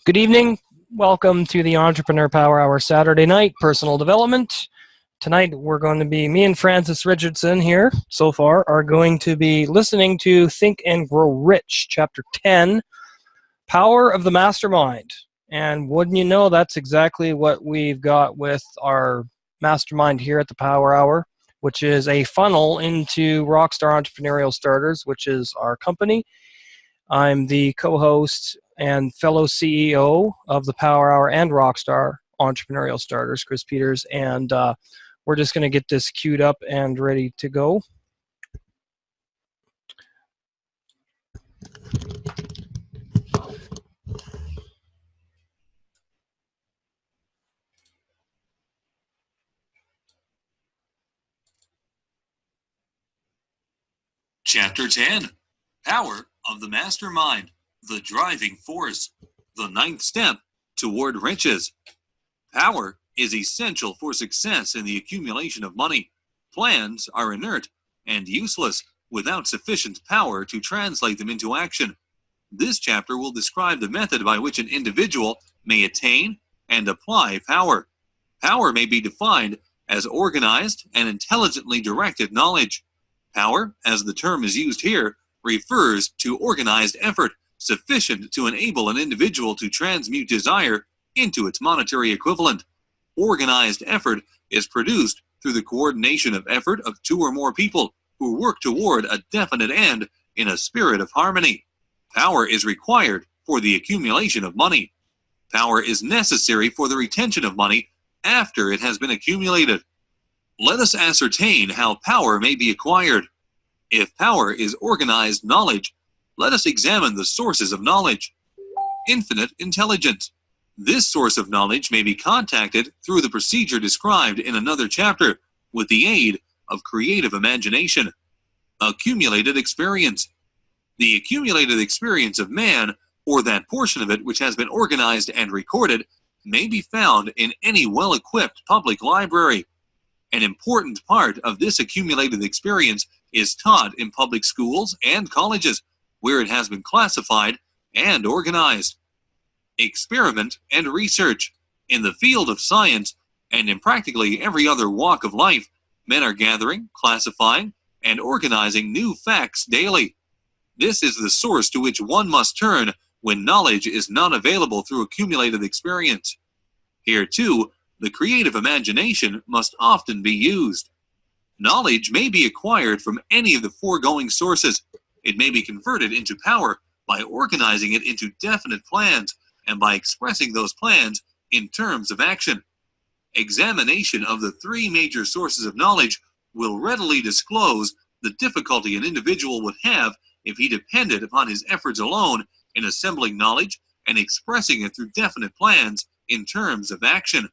Good evening. Welcome to the Entrepreneur Power Hour Saturday night personal development. Tonight we're going to be, me and Francis Richardson here so far, are going to be listening to Think and Grow Rich, Chapter 10, Power of the Mastermind. And wouldn't you know, that's exactly what we've got with our mastermind here at the Power Hour, which is a funnel into Rockstar Entrepreneurial Starters, which is our company. I'm the co-host and fellow CEO of the Power Hour and Rockstar Entrepreneurial Starters, Chris Peters, and we're just going to get this queued up and ready to go. Chapter 10, Power of the Mastermind, the Driving Force, the ninth step toward riches. Power is essential for success in the accumulation of money. Plans are inert and useless without sufficient power to translate them into action. This chapter will describe the method by which an individual may attain and apply power. Power may be defined as organized and intelligently directed knowledge. Power, as the term is used here, refers to organized effort sufficient to enable an individual to transmute desire into its monetary equivalent. Organized effort is produced through the coordination of effort of two or more people who work toward a definite end in a spirit of harmony. Power is required for the accumulation of money. Power is necessary for the retention of money after it has been accumulated. Let us ascertain how power may be acquired. If power is organized knowledge, let us examine the sources of knowledge. Infinite intelligence. This source of knowledge may be contacted through the procedure described in another chapter with the aid of creative imagination. Accumulated experience. The accumulated experience of man, or that portion of it which has been organized and recorded, may be found in any well-equipped public library. An important part of this accumulated experience is taught in public schools and colleges, where it has been classified and organized. Experiment and research. In the field of science, and in practically every other walk of life, men are gathering, classifying, and organizing new facts daily. This is the source to which one must turn when knowledge is not available through accumulated experience. Here, too, the creative imagination must often be used. Knowledge may be acquired from any of the foregoing sources. It may be converted into power by organizing it into definite plans and by expressing those plans in terms of action. Examination of the three major sources of knowledge will readily disclose the difficulty an individual would have if he depended upon his efforts alone in assembling knowledge and expressing it through definite plans in terms of action.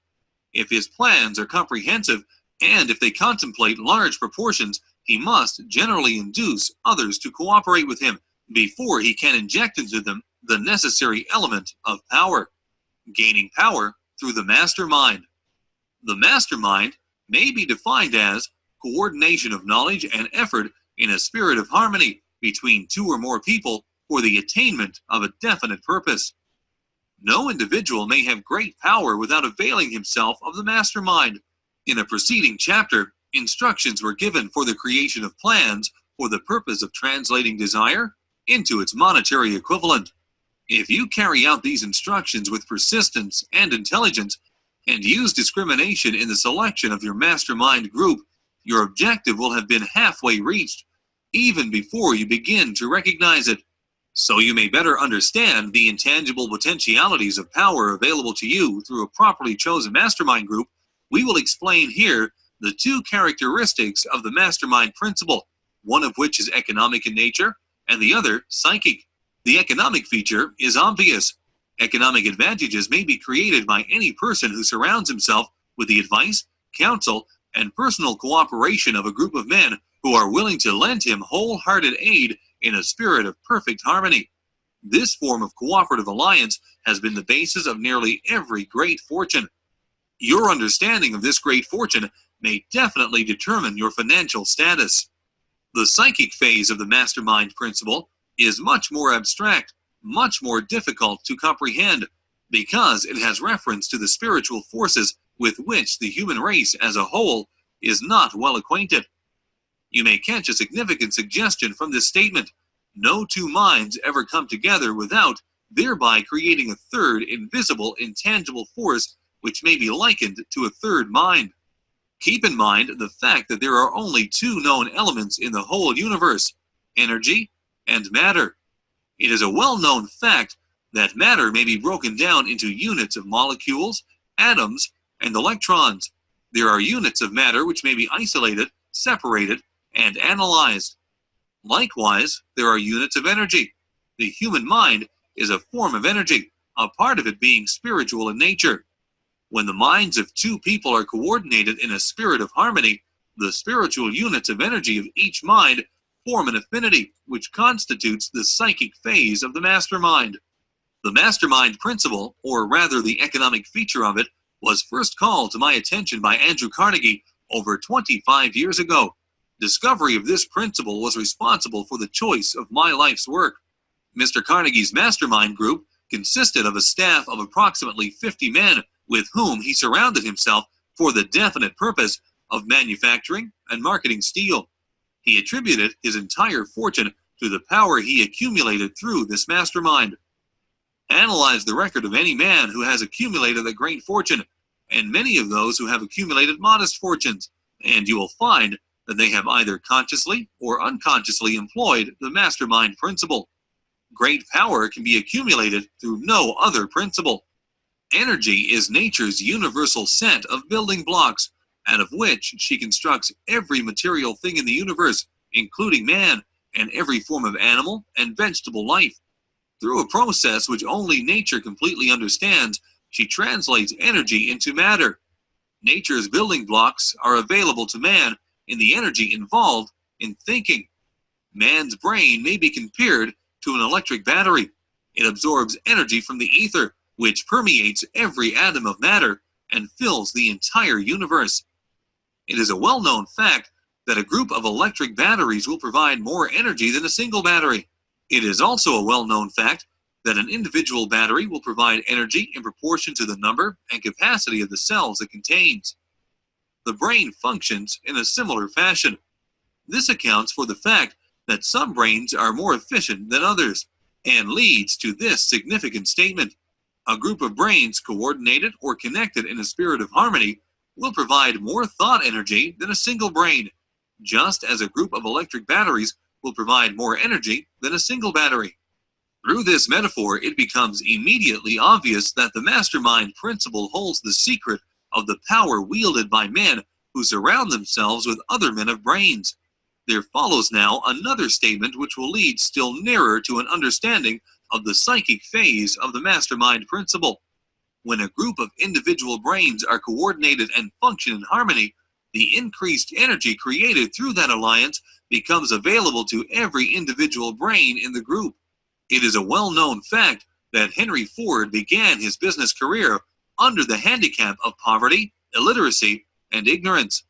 If his plans are comprehensive and if they contemplate large proportions, he must generally induce others to cooperate with him before he can inject into them the necessary element of power. Gaining power through the mastermind. The mastermind may be defined as coordination of knowledge and effort in a spirit of harmony between two or more people for the attainment of a definite purpose. No individual may have great power without availing himself of the mastermind. In a preceding chapter, instructions were given for the creation of plans for the purpose of translating desire into its monetary equivalent. If you carry out these instructions with persistence and intelligence, and use discrimination in the selection of your mastermind group, your objective will have been halfway reached, even before you begin to recognize it. So you may better understand the intangible potentialities of power available to you through a properly chosen mastermind group, we will explain here the two characteristics of the mastermind principle, one of which is economic in nature, and the other psychic. The economic feature is obvious. Economic advantages may be created by any person who surrounds himself with the advice, counsel, and personal cooperation of a group of men who are willing to lend him wholehearted aid in a spirit of perfect harmony. This form of cooperative alliance has been the basis of nearly every great fortune. Your understanding of this great fortune may definitely determine your financial status. The psychic phase of the mastermind principle is much more abstract, much more difficult to comprehend. because it has reference to the spiritual forces with which the human race as a whole is not well acquainted. You may catch a significant suggestion from this statement. No two minds ever come together without thereby creating a third invisible, intangible force which may be likened to a third mind. Keep in mind the fact that there are only two known elements in the whole universe, energy and matter. It is a well-known fact that matter may be broken down into units of molecules, atoms, and electrons. There are units of matter which may be isolated, separated, and analyzed. Likewise, there are units of energy. The human mind is a form of energy, a part of it being spiritual in nature. When the minds of two people are coordinated in a spirit of harmony, the spiritual units of energy of each mind form an affinity, which constitutes the psychic phase of the mastermind. The mastermind principle, or rather the economic feature of it, was first called to my attention by Andrew Carnegie over 25 years ago. Discovery of this principle was responsible for the choice of my life's work. Mr. Carnegie's mastermind group consisted of a staff of approximately 50 men with whom he surrounded himself for the definite purpose of manufacturing and marketing steel. He attributed his entire fortune to the power he accumulated through this mastermind. Analyze the record of any man who has accumulated a great fortune, and many of those who have accumulated modest fortunes, and you will find that they have either consciously or unconsciously employed the mastermind principle. Great power can be accumulated through no other principle. Energy is nature's universal set of building blocks, out of which she constructs every material thing in the universe, including man and every form of animal and vegetable life. Through a process which only nature completely understands, she translates energy into matter. Nature's building blocks are available to man in the energy involved in thinking. Man's brain may be compared to an electric battery. It absorbs energy from the ether, which permeates every atom of matter and fills the entire universe. It is a well-known fact that a group of electric batteries will provide more energy than a single battery. It is also a well-known fact that an individual battery will provide energy in proportion to the number and capacity of the cells it contains. The brain functions in a similar fashion. This accounts for the fact that some brains are more efficient than others, and leads to this significant statement. A group of brains coordinated or connected in a spirit of harmony will provide more thought energy than a single brain, just as a group of electric batteries will provide more energy than a single battery. Through this metaphor, it becomes immediately obvious that the mastermind principle holds the secret of the power wielded by men who surround themselves with other men of brains. There follows now another statement which will lead still nearer to an understanding of the psychic phase of the mastermind principle. When a group of individual brains are coordinated and function in harmony, the increased energy created through that alliance becomes available to every individual brain in the group. It is a well-known fact that Henry Ford began his business career under the handicap of poverty, illiteracy, and ignorance.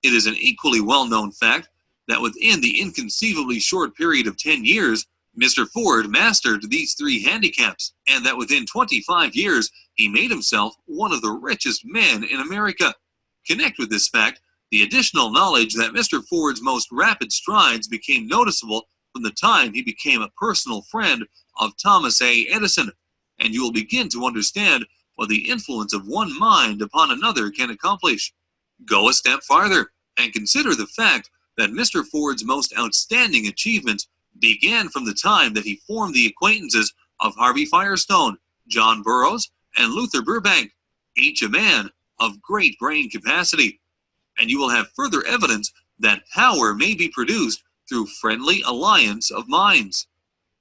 It is an equally well-known fact that within the inconceivably short period of 10 years, Mr. Ford mastered these three handicaps, and that within 25 years, he made himself one of the richest men in America. Connect with this fact the additional knowledge that Mr. Ford's most rapid strides became noticeable from the time he became a personal friend of Thomas A. Edison, and you will begin to understand what the influence of one mind upon another can accomplish. Go a step farther and consider the fact that Mr. Ford's most outstanding achievements began from the time that he formed the acquaintances of Harvey Firestone, John Burroughs, and Luther Burbank, each a man of great brain capacity. And you will have further evidence that power may be produced through friendly alliance of minds.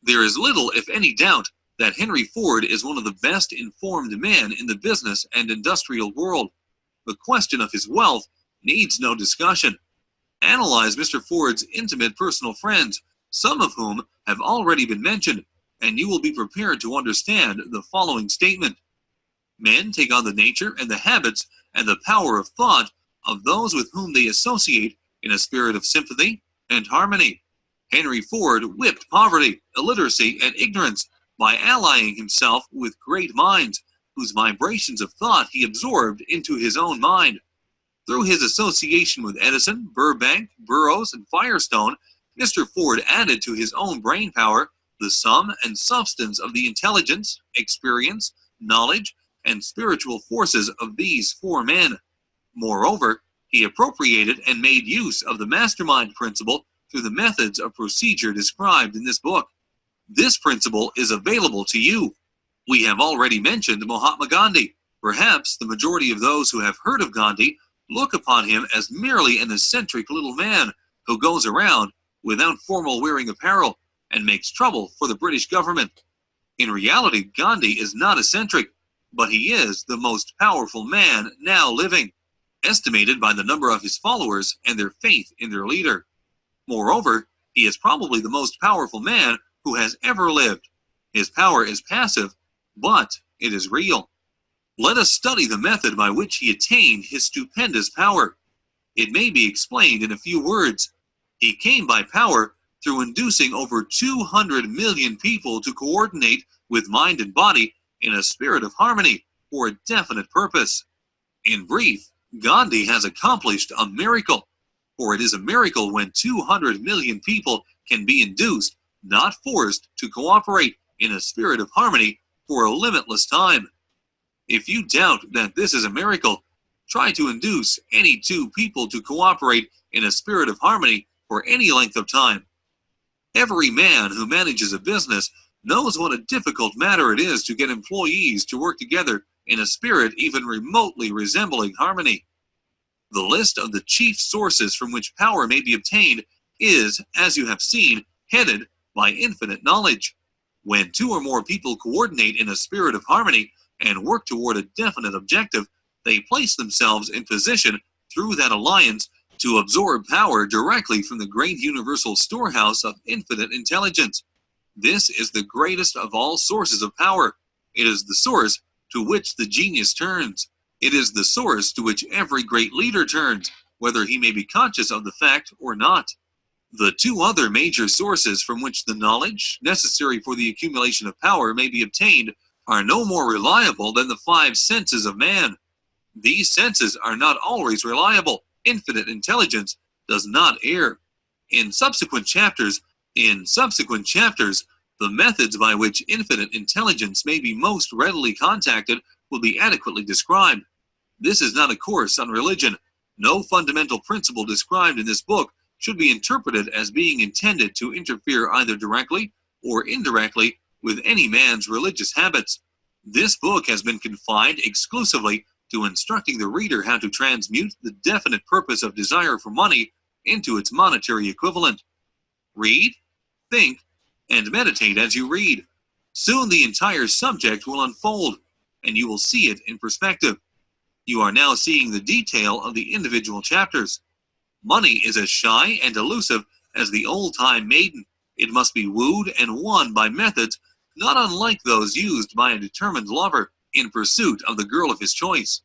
There is little, if any, doubt that Henry Ford is one of the best informed men in the business and industrial world. The question of his wealth needs no discussion. Analyze Mr. Ford's intimate personal friends, some of whom have already been mentioned, and you will be prepared to understand the following statement. Men take on the nature and the habits and the power of thought of those with whom they associate in a spirit of sympathy and harmony. Henry Ford whipped poverty, illiteracy, and ignorance by allying himself with great minds, whose vibrations of thought he absorbed into his own mind. Through his association with Edison, Burbank, Burroughs, and Firestone, Mr. Ford added to his own brain power the sum and substance of the intelligence, experience, knowledge, and spiritual forces of these four men. Moreover, he appropriated and made use of the mastermind principle through the methods of procedure described in this book. This principle is available to you. We have already mentioned Mahatma Gandhi. Perhaps the majority of those who have heard of Gandhi look upon him as merely an eccentric little man who goes around without formal wearing apparel and makes trouble for the British government. In reality, Gandhi is not eccentric, but he is the most powerful man now living, estimated by the number of his followers and their faith in their leader. Moreover, he is probably the most powerful man who has ever lived. His power is passive, but it is real. Let us study the method by which he attained his stupendous power. It may be explained in a few words. He came by power through inducing over 200 million people to coordinate with mind and body in a spirit of harmony for a definite purpose. In brief, Gandhi has accomplished a miracle, for it is a miracle when 200 million people can be induced, not forced, to cooperate in a spirit of harmony for a limitless time. If you doubt that this is a miracle, try to induce any two people to cooperate in a spirit of harmony for any length of time. Every man who manages a business knows what a difficult matter it is to get employees to work together in a spirit even remotely resembling harmony. The list of the chief sources from which power may be obtained is, as you have seen, headed by infinite knowledge. When two or more people coordinate in a spirit of harmony and work toward a definite objective, they place themselves in position through that alliance to absorb power directly from the great universal storehouse of infinite intelligence. This is the greatest of all sources of power. It is the source to which the genius turns. It is the source to which every great leader turns, whether he may be conscious of the fact or not. The two other major sources from which the knowledge necessary for the accumulation of power may be obtained are no more reliable than the five senses of man. These senses are not always reliable. Infinite intelligence does not err. In subsequent chapters, the methods by which infinite intelligence may be most readily contacted will be adequately described. This is not a course on religion. No fundamental principle described in this book should be interpreted as being intended to interfere either directly or indirectly with any man's religious habits. This book has been confined exclusively to instructing the reader how to transmute the definite purpose of desire for money into its monetary equivalent. Read, think, and meditate as you read. Soon the entire subject will unfold, and you will see it in perspective. You are now seeing the detail of the individual chapters. Money is as shy and elusive as the old-time maiden. It must be wooed and won by methods not unlike those used by a determined lover in pursuit of the girl of his choice.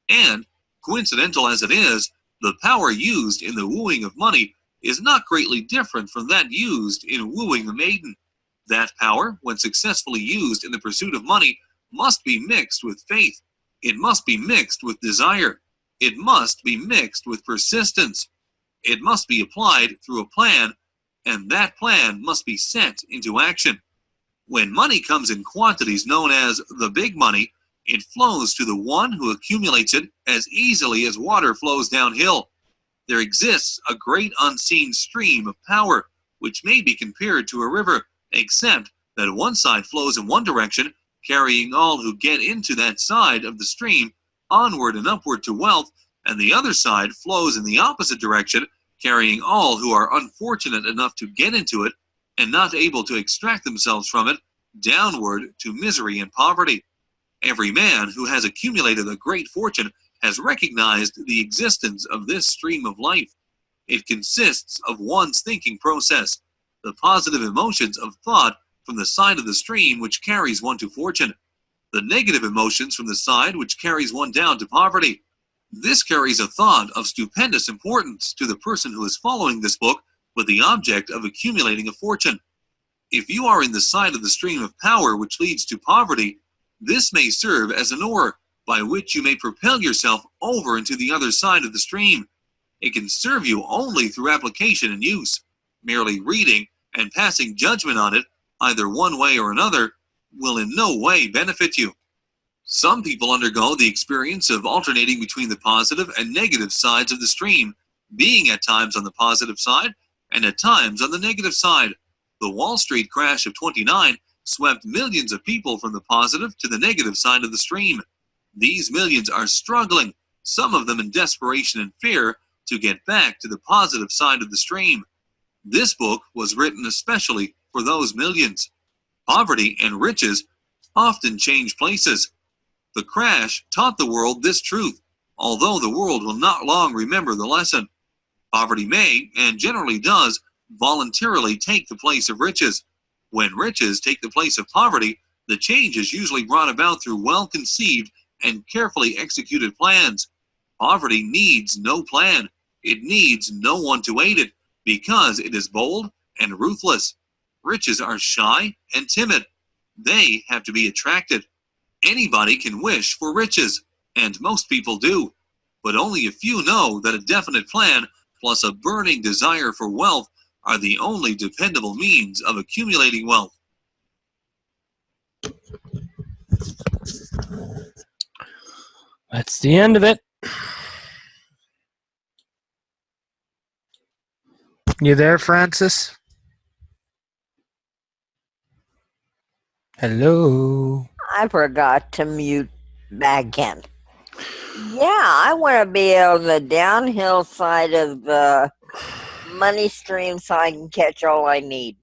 And, coincidental as it is, the power used in the wooing of money is not greatly different from that used in wooing a maiden. That power, when successfully used in the pursuit of money, must be mixed with faith. It must be mixed with desire. It must be mixed with persistence. It must be applied through a plan, and that plan must be set into action. When money comes in quantities known as the big money, it flows to the one who accumulates it as easily as water flows downhill. There exists a great unseen stream of power, which may be compared to a river, except that one side flows in one direction, carrying all who get into that side of the stream onward and upward to wealth, and the other side flows in the opposite direction, carrying all who are unfortunate enough to get into it and not able to extract themselves from it downward to misery and poverty. Every man who has accumulated a great fortune has recognized the existence of this stream of life. It consists of one's thinking process, the positive emotions of thought from the side of the stream which carries one to fortune, the negative emotions from the side which carries one down to poverty. This carries a thought of stupendous importance to the person who is following this book with the object of accumulating a fortune. If you are in the side of the stream of power which leads to poverty, This may serve as an oar by which you may propel yourself over into the other side of the stream. It can serve you only through application and use. Merely reading and passing judgment on it, either one way or another, will in no way benefit you. Some people undergo the experience of alternating between the positive and negative sides of the stream, being at times on the positive side and at times on the negative side. The Wall Street crash of '29 swept millions of people from the positive to the negative side of the stream. These millions are struggling, some of them in desperation and fear, to get back to the positive side of the stream. This book was written especially for those millions. Poverty and riches often change places. The crash taught the world this truth, although the world will not long remember the lesson. Poverty may, and generally does, voluntarily take the place of riches. When riches take the place of poverty, the change is usually brought about through well-conceived and carefully executed plans. Poverty needs no plan. It needs no one to aid it, because it is bold and ruthless. Riches are shy and timid. They have to be attracted. Anybody can wish for riches, and most people do, but only a few know that a definite plan plus a burning desire for wealth are the only dependable means of accumulating wealth. That's the end of it. You there, Francis? Hello. I forgot to mute back in. Yeah, I want to be on the downhill side of the money stream so I can catch all I need.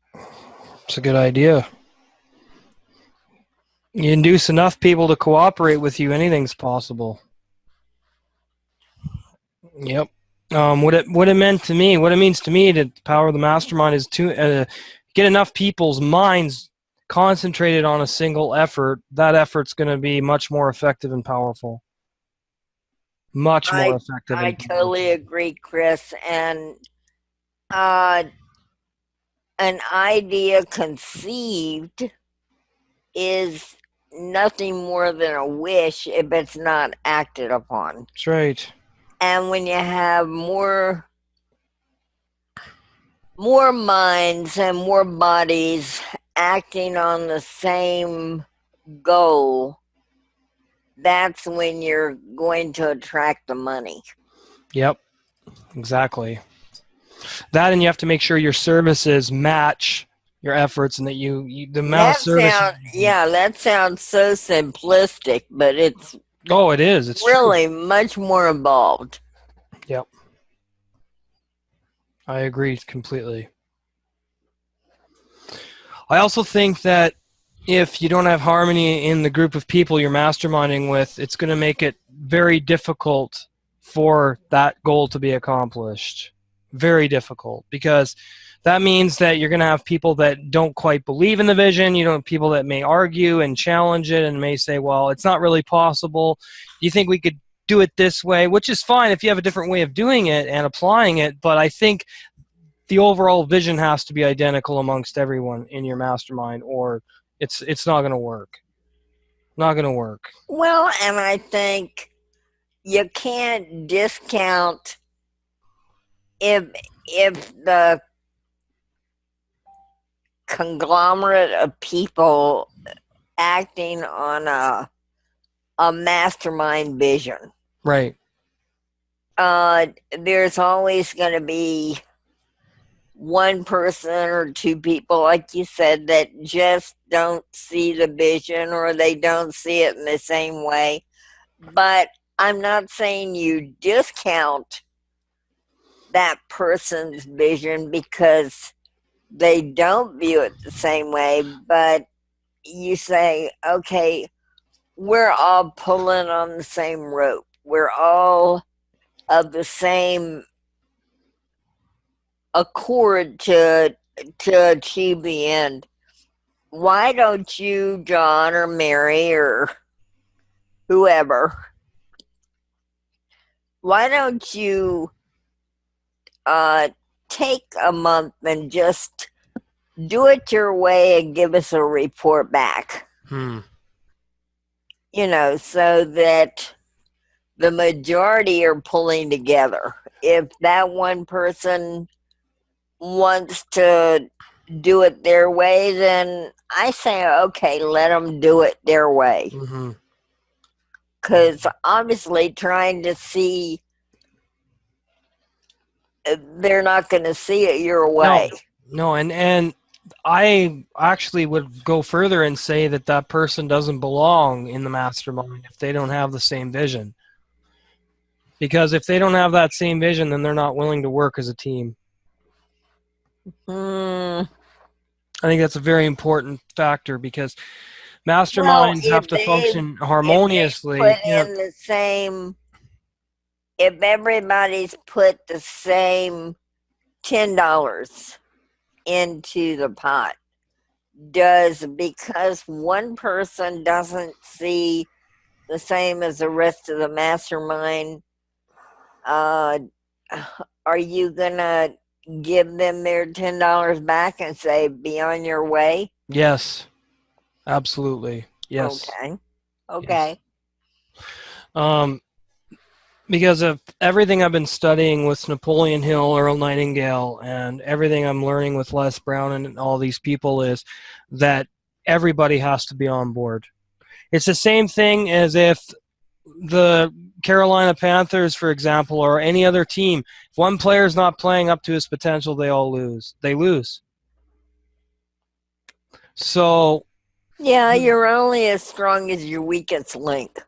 It's a good idea. You induce enough people to cooperate with you, anything's possible. Yep. What it meant to me, what it means to me to power the mastermind is to get enough people's minds concentrated on a single effort. That effort's going to be much more effective and powerful. Much more effective. I totally agree, Chris. And an idea conceived is nothing more than a wish if it's not acted upon. That's right. And when you have more minds and more bodies acting on the same goal, that's when you're going to attract the money. Yep, exactly. That, and you have to make sure your services match your efforts, and that the amount of service. That sounds so simplistic, but it's it is. It's really true. Much more involved. Yep, I agree completely. I also think that if you don't have harmony in the group of people you're masterminding with, it's going to make it very difficult for that goal to be accomplished. Very difficult, because that means that you're going to have people that don't quite believe in the vision. You know, people that may argue and challenge it and may say, well, it's not really possible. Do you think we could do it this way? Which is fine if you have a different way of doing it and applying it, but I think the overall vision has to be identical amongst everyone in your mastermind, or it's not going to work. Not going to work. Well, and I think you can't discount if the conglomerate of people acting on a mastermind vision. Right. There's always going to be one person or two people, like you said, that just don't see the vision, or they don't see it in the same way. But I'm not saying you discount that person's vision because they don't view it the same way, but you say, okay, we're all pulling on the same rope. We're all of the same accord to achieve the end. Why don't you, John or Mary or whoever, why don't you take a month and just do it your way and give us a report back? so that the majority are pulling together. If that one person wants to do it their way, then I say, okay, let them do it their way. Mm-hmm. Because obviously trying to see, they're not going to see it your way. No, and I actually would go further and say that that person doesn't belong in the mastermind if they don't have the same vision. Because if they don't have that same vision, then they're not willing to work as a team. I think that's a very important factor because masterminds have to function harmoniously. If everybody's put the same $10 into the pot, because one person doesn't see the same as the rest of the mastermind, are you gonna give them their $10 back and say, be on your way? Yes, absolutely. Yes. Okay. Yes. Because of everything I've been studying with Napoleon Hill, Earl Nightingale, and everything I'm learning with Les Brown and all these people is that everybody has to be on board. It's the same thing as if the Carolina Panthers, for example, or any other team, if one player is not playing up to his potential, they all lose. They lose. So... yeah, you're only as strong as your weakest link.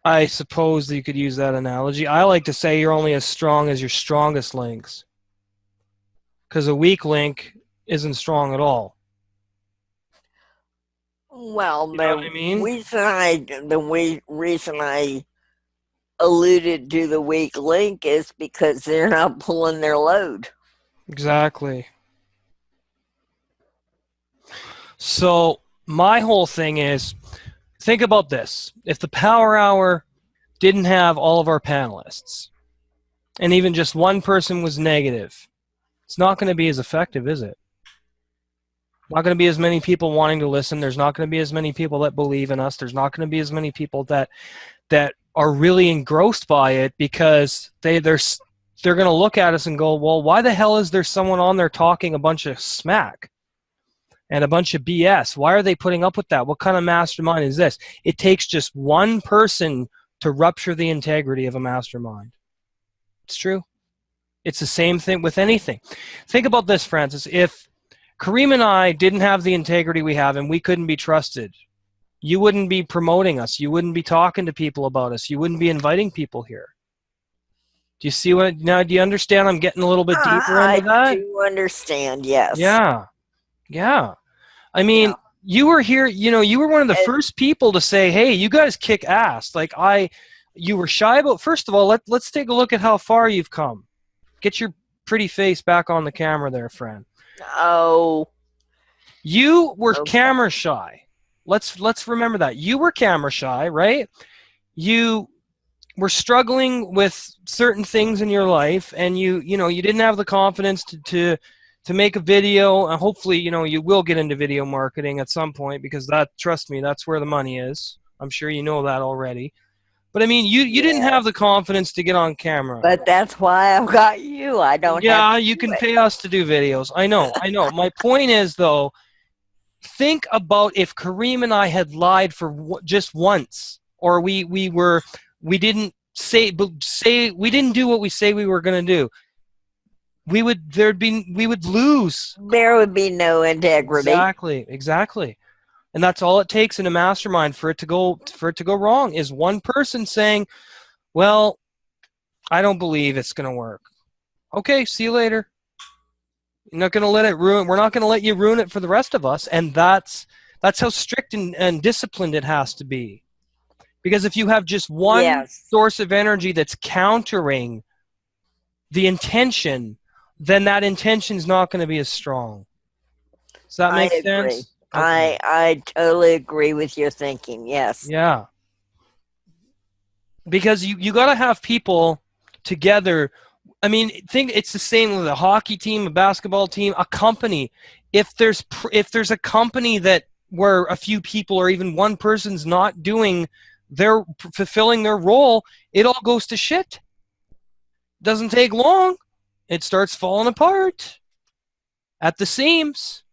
I suppose you could use that analogy. I like to say you're only as strong as your strongest links. Because a weak link isn't strong at all. Well, you know what I mean? the reason I alluded to the weak link is because they're not pulling their load. Exactly. So my whole thing is, think about this. If the Power Hour didn't have all of our panelists, and even just one person was negative, it's not going to be as effective, is it? Not going to be as many people wanting to listen. There's not going to be as many people that believe in us. There's not going to be as many people that are really engrossed by it because they're going to look at us and go, well, why the hell is there someone on there talking a bunch of smack and a bunch of BS? Why are they putting up with that? What kind of mastermind is this? It takes just one person to rupture the integrity of a mastermind. It's true. It's the same thing with anything. Think about this, Francis. If Kareem and I didn't have the integrity we have and we couldn't be trusted, you wouldn't be promoting us. You wouldn't be talking to people about us. You wouldn't be inviting people here. Do you see what? Now, do you understand? I'm getting a little bit deeper into that. I do understand. Yes. Yeah. I mean, you were here. You were one of the first people to say, "Hey, you guys kick ass." You were shy about. First of all, let's take a look at how far you've come. Get your pretty face back on the camera, there, friend. Oh. You were camera shy. Let's remember that. You were camera shy, right? You were struggling with certain things in your life, and you didn't have the confidence to make a video. And hopefully, you will get into video marketing at some point because trust me, that's where the money is. I'm sure you know that already. But I mean, you didn't have the confidence to get on camera. But that's why I've got you. I don't. Yeah, you can pay us to do videos. I know. My point is, though, think about if Kareem and I had lied for just once, or we didn't say we didn't do what we say we were going to do. We would lose. There would be no integrity. Exactly. And that's all it takes in a mastermind for it to go wrong is one person saying, "Well, I don't believe it's going to work." Okay, see you later. You're not going to let it ruin. We're not going to let you ruin it for the rest of us. And that's how strict and disciplined it has to be. Because if you have just one source of energy that's countering the intention, then that intention is not going to be as strong. Does that make sense? Okay. I totally agree with your thinking. Yes. Yeah. Because you got to have people together. I mean, think it's the same with a hockey team, a basketball team, a company. if there's a company that where a few people or even one person's not fulfilling their role, it all goes to shit. Doesn't take long. It starts falling apart at the seams,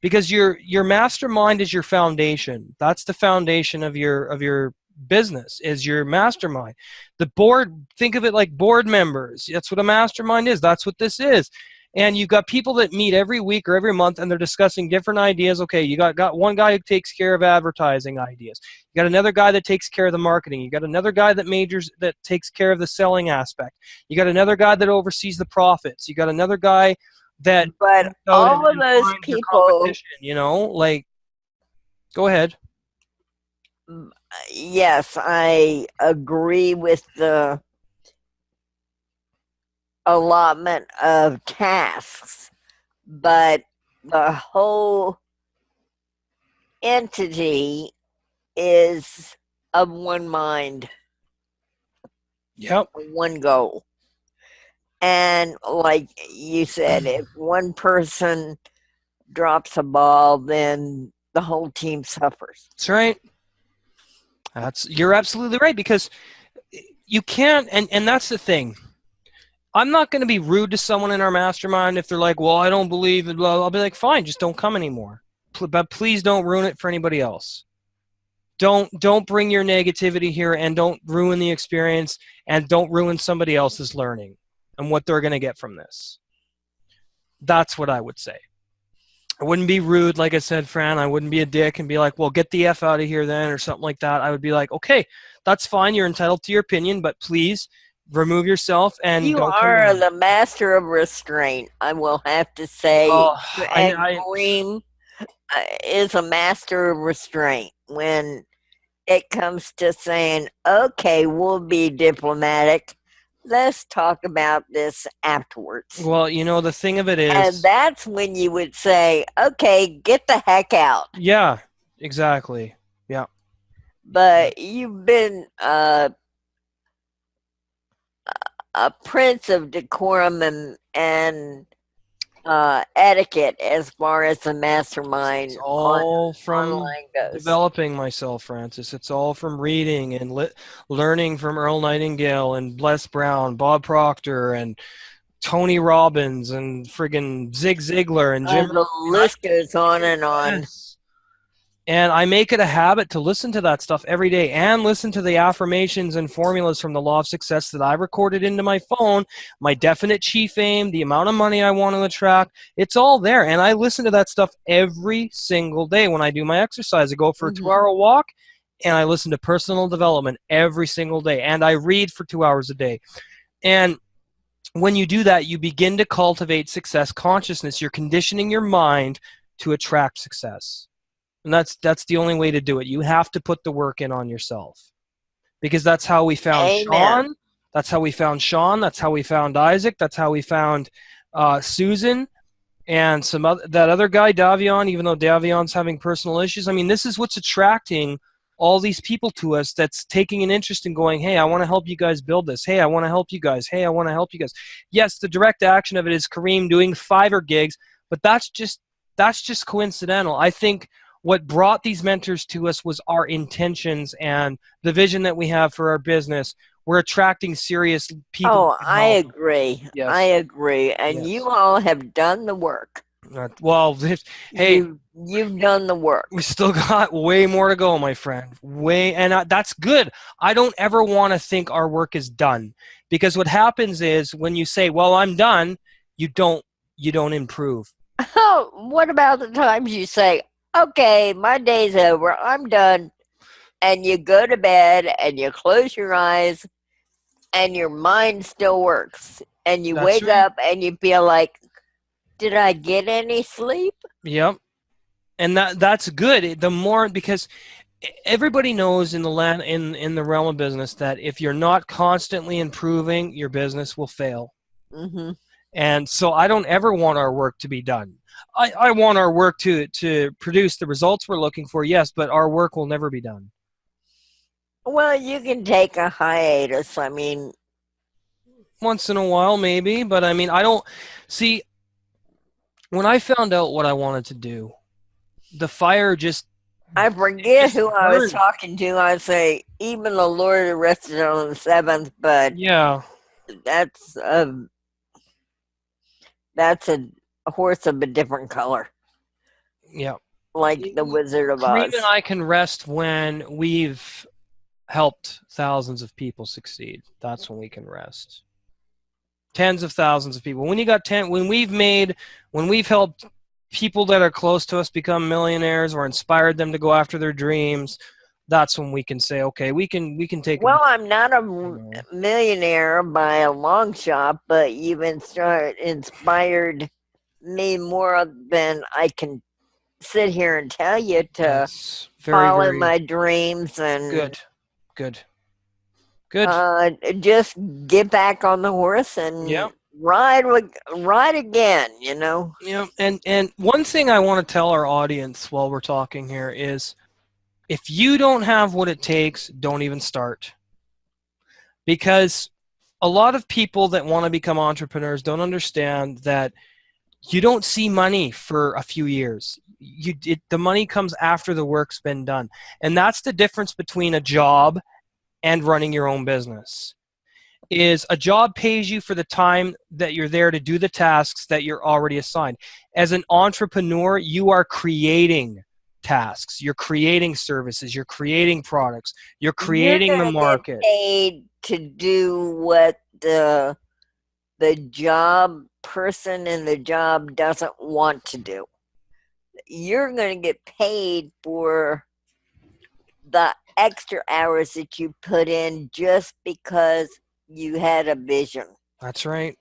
because your mastermind is your foundation. That's the foundation of your business, is your mastermind. The board, think of it like board members. That's what a mastermind is. That's what this is. And you've got people that meet every week or every month, and they're discussing different ideas. Okay, you got one guy who takes care of advertising ideas. You got another guy that takes care of the marketing. You got another guy that takes care of the selling aspect. You got another guy that oversees the profits. You got another guy that. But all of those people, you know, like, go ahead. Yes, I agree with the allotment of tasks, but the whole entity is of one mind. Yep. One goal. And like you said, if one person drops a ball, then the whole team suffers. That's right. You're absolutely right, because you can't, and that's the thing. I'm not going to be rude to someone in our mastermind if they're like, well, I don't believe it. I'll be like, fine, just don't come anymore. But please don't ruin it for anybody else. Don't bring your negativity here, and don't ruin the experience, and don't ruin somebody else's learning and what they're going to get from this. That's what I would say. I wouldn't be rude, like I said, Fran. I wouldn't be a dick and be like, well, get the F out of here then, or something like that. I would be like, okay, that's fine. You're entitled to your opinion, but please remove yourself and you don't are the master of restraint, I will have to say. And Kareem is a master of restraint when it comes to saying, okay, we'll be diplomatic. Let's talk about this afterwards. Well, you know, the thing of it is, and that's when you would say, okay, get the heck out. Yeah, exactly. Yeah. But you've been a prince of decorum and etiquette as far as the mastermind. It's all from online goes. Developing myself, Francis. It's all from reading and learning from Earl Nightingale and Bless Brown, Bob Proctor, and Tony Robbins, and friggin' Zig Ziglar, and Jim. The list goes on and on. Yes. And I make it a habit to listen to that stuff every day, and listen to the affirmations and formulas from the Law of Success that I recorded into my phone, my definite chief aim, the amount of money I want to attract. It's all there. And I listen to that stuff every single day when I do my exercise. I go for a 2-hour walk, and I listen to personal development every single day. And I read for 2 hours a day. And when you do that, you begin to cultivate success consciousness. You're conditioning your mind to attract success. And that's the only way to do it. You have to put the work in on yourself, because that's how we found Sean. That's how we found Sean. That's how we found Isaac. That's how we found Susan and that other guy, Davion, even though Davion's having personal issues. I mean, this is what's attracting all these people to us, that's taking an interest in going, hey, I want to help you guys build this. Hey, I want to help you guys. Hey, I want to help you guys. Yes, the direct action of it is Kareem doing Fiverr gigs, but that's just coincidental. I think what brought these mentors to us was our intentions and the vision that we have for our business. We're attracting serious people. Oh, I agree. Yes. I agree. And you all have done the work. Well, hey, you've done the work. We still got way more to go, my friend. And that's good. I don't ever want to think our work is done, because what happens is when you say, well, I'm done, you don't improve. Oh, what about the times you say, okay, my day's over, I'm done, and you go to bed and you close your eyes and your mind still works, and you wake up and you feel like, did I get any sleep? Yep. And that's good. The more, because everybody knows in the realm of business that if you're not constantly improving, your business will fail. Mm-hmm. And so I don't ever want our work to be done. I want our work to produce the results we're looking for, yes, but our work will never be done. Well, you can take a hiatus. I mean, once in a while, maybe, but I mean, I don't see. When I found out what I wanted to do, the fire just I forget just who I was burned. talking to. I say even the Lord rested on the seventh, but Yeah, that's a horse of a different color, yeah. like the Wizard of Kareem and Oz. I can rest when we've helped thousands of people succeed. That's when we can rest. Tens of thousands of people. When you got when we've helped people that are close to us become millionaires or inspired them to go after their dreams, that's when we can say, okay, we can take a Well, break, I'm not a you know. millionaire by a long shot, but you've inspired me more than I can sit here and tell you to That's very, follow very my dreams and good. Good. Good. just get back on the horse and Yeah. ride again. Yeah. And one thing I want to tell our audience while we're talking here is if you don't have what it takes, don't even start. Because a lot of people that want to become entrepreneurs don't understand that you don't see money for a few years. The money comes after the work's been done. And that's the difference between a job and running your own business. Is a job pays you for the time that you're there to do the tasks that you're already assigned. As an entrepreneur, you are creating tasks, you're creating services, you're creating products, you're You're creating the gonna get market. paid to do what the job person in the job doesn't want to do. You're going to get paid for the extra hours that you put in just because you had a vision. That's right.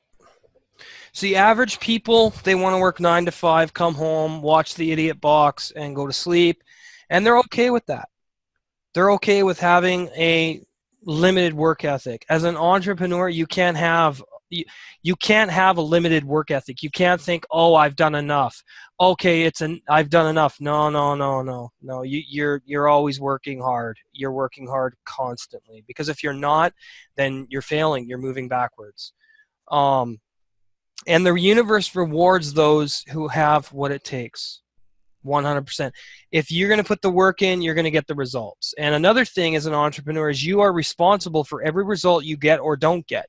See, average people, they want to work 9 to 5, come home, watch the idiot box, and go to sleep. And they're okay with that. They're okay with having a limited work ethic. As an entrepreneur, you can't have a limited work ethic. You can't think, "Oh, I've done enough." Okay, I've done enough. No, no, no, no. No, you're always working hard. You're working hard constantly because if you're not, then you're failing. You're moving backwards. And the universe rewards those who have what it takes. 100%. If you're going to put the work in, you're going to get the results. And another thing as an entrepreneur is you are responsible for every result you get or don't get.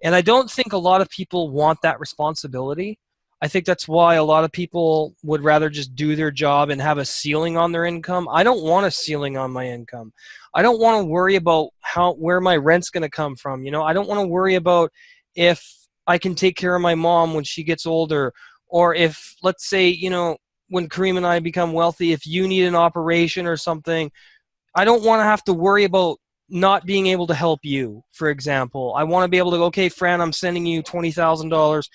And I don't think a lot of people want that responsibility. I think that's why a lot of people would rather just do their job and have a ceiling on their income. I don't want a ceiling on my income. I don't want to worry about where my rent's going to come from. I don't want to worry about if I can take care of my mom when she gets older, or if, let's say, when Kareem and I become wealthy, if you need an operation or something, I don't want to have to worry about not being able to help you, for example. I want to be able to go, okay, Fran, I'm sending you $20,000.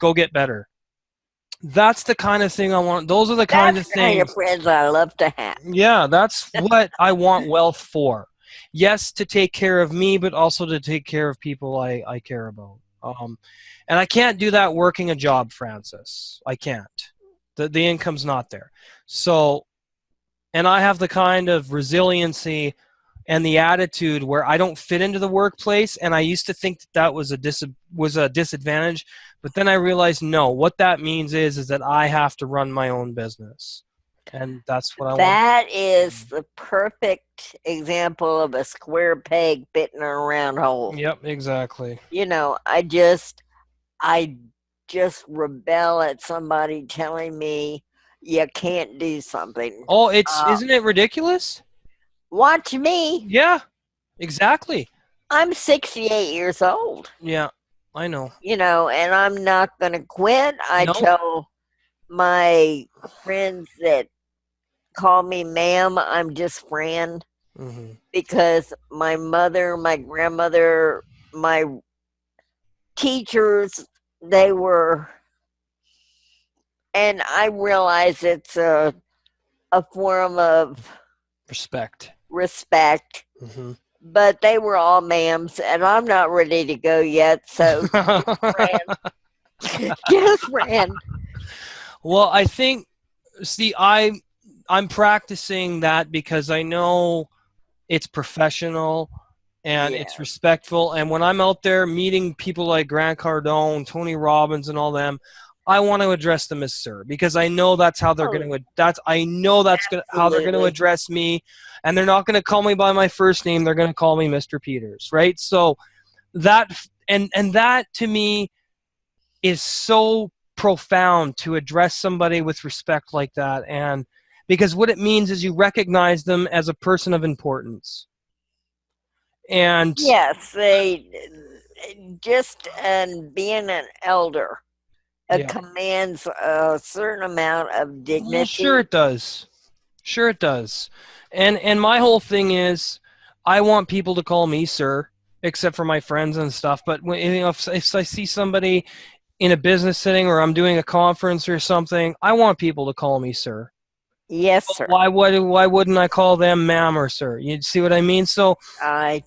Go get better. That's the kind of thing I want. Those are the kinds of That's the kind things. of friends I love to have. Yeah, that's what I want wealth for. Yes, to take care of me, but also to take care of people I care about. And I can't do that working a job, Francis. I can't. The income's not there. So, and I have the kind of resiliency and the attitude where I don't fit into the workplace, and I used to think that was a disadvantage, but then I realized no. What that means is that I have to run my own business, and that's what I want. That is the perfect example of a square peg fitting in a round hole. Yep, exactly. I just rebel at somebody telling me you can't do something. Oh, isn't it ridiculous? Watch me. Yeah, exactly. I'm 68 years old. Yeah, I know. And I'm not going to quit. I tell my friends that call me ma'am, I'm just Fran. Mm-hmm. Because my mother, my grandmother, my teachers, they were, and I realize it's a form of Respect. Mm-hmm. But they were all ma'ams, and I'm not ready to go yet, so just ran. Well, I think, see, I'm practicing that because I know it's professional and it's respectful. And when I'm out there meeting people like Grant Cardone, Tony Robbins, and all them, I want to address them as sir, because I know that's how they're going to. I know that's how they're going to Absolutely. address me, and they're not going to call me by my first name. They're going to call me Mr. Peters, right? So that and that to me is so profound, to address somebody with respect like that, and because what it means is you recognize them as a person of importance. And Yes, they just being an elder yeah. commands a certain amount of dignity. Well, sure it does. Sure it does. And my whole thing is, I want people to call me sir, except for my friends and stuff. But when, if I see somebody in a business setting or I'm doing a conference or something, I want people to call me sir. Yes, sir. Why wouldn't I call them ma'am or sir? You see what I mean? So I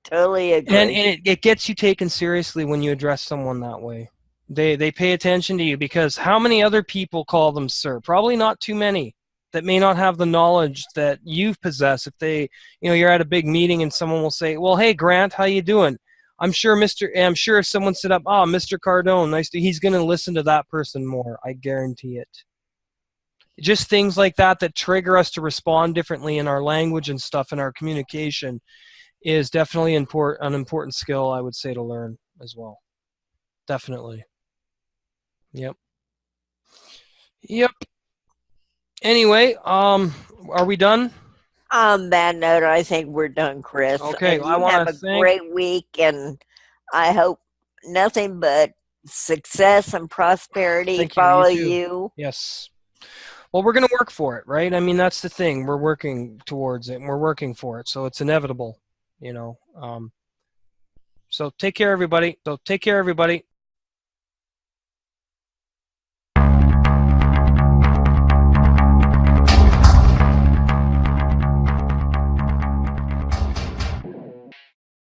totally agree. and it gets you taken seriously when you address someone that way. They pay attention to you, because how many other people call them sir? Probably not too many that may not have the knowledge that you possess. If they, you're at a big meeting and someone will say, well, hey, Grant, how you doing? I'm sure if someone said up, Mr. Cardone, nice to, he's going to listen to that person more. I guarantee it. Just things like that trigger us to respond differently in our language and stuff, in our communication, is definitely an important skill, I would say, to learn as well. Definitely. Yep. Anyway, are we done? On that note, I think we're done, Chris. Okay, and I you want have to a thank. great week, and I hope nothing but success and prosperity Thank you. follow You too. you. Yes. Well, we're going to work for it, right? I mean, that's the thing. We're working towards it, and we're working for it, so it's inevitable, So take care, everybody.